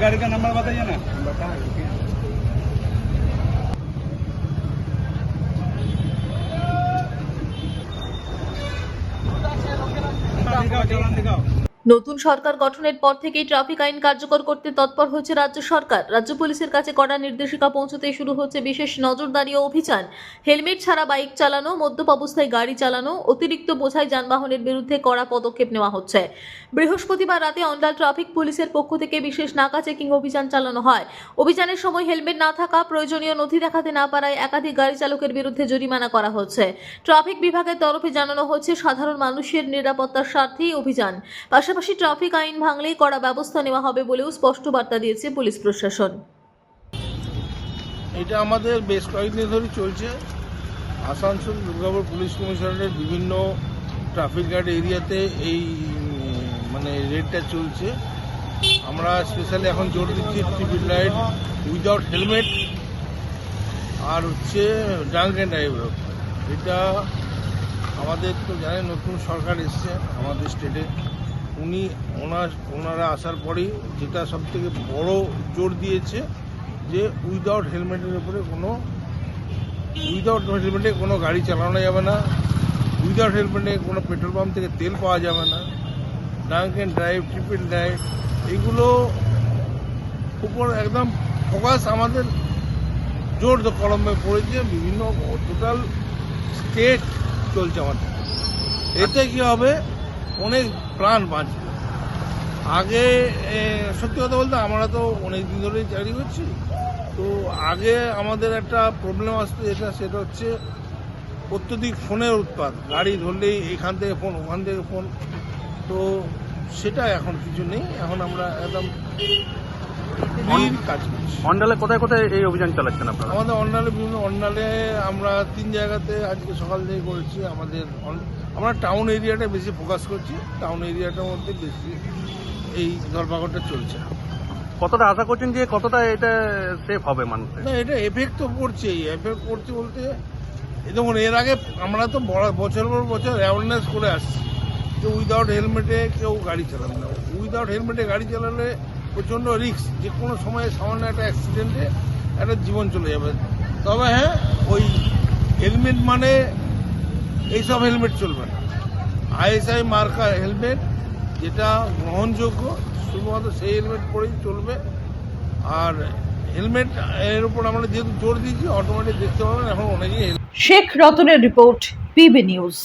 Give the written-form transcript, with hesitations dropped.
गाड़ी का नंबर बताइए ना। নতুন সরকার গঠনের পর থেকেই ট্রাফিক আইন কার্যকর করতে তৎপর হচ্ছে রাজ্য সরকার। রাজ্য পুলিশের কাছে কড়া নির্দেশিকা পৌঁছতেই শুরু হচ্ছে বিশেষ নজরদারি ও অভিযান। হেলমেট ছাড়া বাইক চালানো, মদ্যপ অবস্থায় গাড়ি চালানো, অতিরিক্ত বোঝাই যানবাহনের বিরুদ্ধে কড়া পদক্ষেপ নেওয়া হচ্ছে। বৃহস্পতিবার রাতে অন্ডাল ট্রাফিক পুলিশের পক্ষ থেকে বিশেষ নাকা চেকিং অভিযান চালানো হয়। অভিযানের সময় হেলমেট না থাকা, প্রয়োজনীয় নথি দেখাতে না পারায় একাধিক গাড়ি চালকের বিরুদ্ধে জরিমানা করা হচ্ছে। ট্রাফিক বিভাগের তরফে জানানো হচ্ছে সাধারণ মানুষের নিরাপত্তার স্বার্থেই অভিযান। পাশাপাশি ট্রাফিক আইন ভাঙলেই কড়া ব্যবস্থা নেওয়া হবে বলেও স্পষ্ট বার্তা দিয়েছে পুলিশ প্রশাসন। এটা আমাদের বেশ কয়েকদিন ধরে চলছে। আসানসোল দুর্গাপুর পুলিশ কমিশনারের বিভিন্ন ট্রাফিক গার্ড এরিয়াতে এই রেডটা চলছে। আমরা স্পেশালি এখন জোর দিচ্ছি ট্রিপল রাইড উইদাউট হেলমেট আর হচ্ছে ড্রাঙ্ক অ্যান্ড ড্রাইভার। এটা আমাদের তো জানেন নতুন সরকার এসছে আমাদের স্টেটে। ওনারা আসার পরেই যেটা সবথেকে বড় জোর দিয়েছে যে উইদাউট হেলমেটে কোনো গাড়ি চালানো যাবে না, উইদাউট হেলমেটে কোনো পেট্রোল পাম্প থেকে তেল পাওয়া যাবে না, drank and drive, triple ride, এগুলো উপর একদম ফোকাস আমাদের জোর কলমে পড়েছে। বিভিন্ন টোটাল স্টেট চলছে আমাদের। এতে কি হবে, অনেক প্রাণ বাঁচবে। আগে সত্যি কথা বলতে আমরা তো অনেক দিন ধরেই চাকরি করছি, তো আগে আমাদের একটা প্রবলেম আসতো সেটা হচ্ছে অত্যধিক ফোনের উৎপাত। গাড়ি ধরলেই এখান থেকে ফোন, ওখান থেকে ফোন, তো সেটা এখন কিছু নেই। এখন আমরা একদম কাজ করছি। অন্ডালে কোথায় কোথায় এই অভিযান চালাচ্ছেন আপনারা? আমাদের অন্ডালে আমরা 3 জায়গাতে আজকে সকাল থেকে করেছি। আমরা টাউন এরিয়াটা বেশি ফোকাস করছি। টাউন এরিয়াটার মধ্যে বেশি এই ধরপাকড়টা চলছে। কতটা আশা করছেন যে কতটা এটা সেফ হবে মানুষ? না, এটা এফেক্ট তো পড়ছেই। এফেক্ট পড়ছে বলতে দেখুন, এর আগে আমরা তো বছর পর বছর অ্যাওয়ারনেস করে আসছি যে উইদাউট হেলমেটে কেউ গাড়ি চালাবে না। উইদাউট হেলমেটে গাড়ি চালালে প্রচণ্ড রিস্ক, যে কোনো সময় সামান্য একটা অ্যাক্সিডেন্টে একটা জীবন চলে যাবে। তবে হ্যাঁ, ওই হেলমেট মানে এইসব হেলমেট চলবে না। ISI মার্কা হেলমেট যেটা গ্রহণযোগ্য, শুধুমাত্র সেই হেলমেট পরেই চলবে। আর হেলমেট এর উপর আমরা যেহেতু জোর দিয়েছি, অটোমেটিক দেখতে পাবেন এখন অনেকেই। শেখ রতনের রিপোর্ট, PB নিউজ।